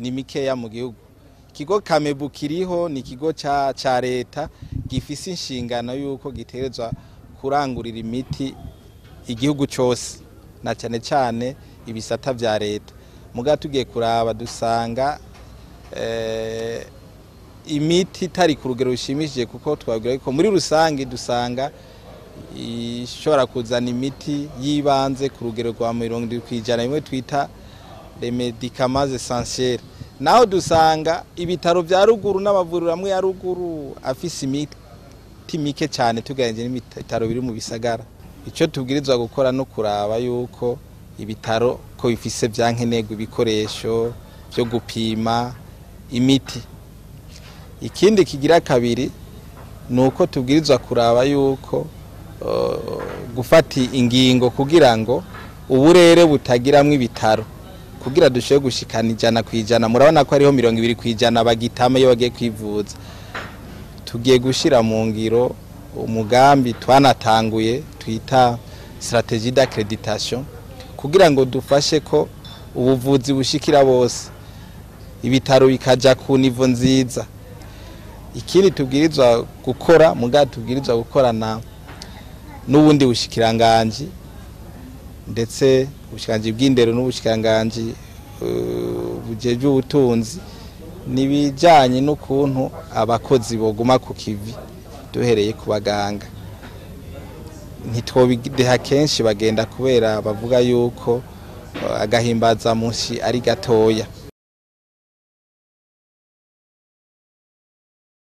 ni mikeya mu gihugu. Ikigo Kamebu kiriho ni ikigo ca leta gifise inshingano yuko giterezwa kurangurira imiti igihugu cyose na cyane cyane ibisata vya leta. Muga tugiye kuraba dusanga imiti tari ku rugero rushimishije, kuko twabwira ko muri rusange dusanga ishobora kuzana imiti yibanze ku rugero rwa 70% imwe twita les médicaments essentiels. Naho dusanga ibitaro vya ruguru n'amavuriro amwe ya ruguru afise imiti mike cyane tuganije n'ibitaro biri mu bisagara. Ico tubwirizwa gukora no kuraba yuko ibitaro ko bifise vyankenerwa, ibikoresho byo gupima imiti. Ikindi kigira kabiri nuko tubwirizwa kuraba yuko gufata ingingo kugira ngo uburere butagiramwe ibitaro kugira dushoye gushikana 100%. Murabona ko ariho 20% bagitama iyo bagiye kwivuza. Tugiye gushira mu ngiro umugambi twanatanguye twita stratégie d'accréditation kugira ngo dufashe ko ubuvuzi bushikira bose, ibitaro bikaja ku nivo nziza. Ikindi tubwirizwa gukora tubwirizwa gukorana n'ubundi bushikiranganje ndetse ubushikiranganje bw'indero n'ubushikiranganje bujejwe ubutunzi nibijanye n'ukuntu abakozi boguma ku kivi duhereye ku baganga. Ntitwobideha kenshi bagenda kubera bavuga yuko agahimbaza munsi ari gatoya.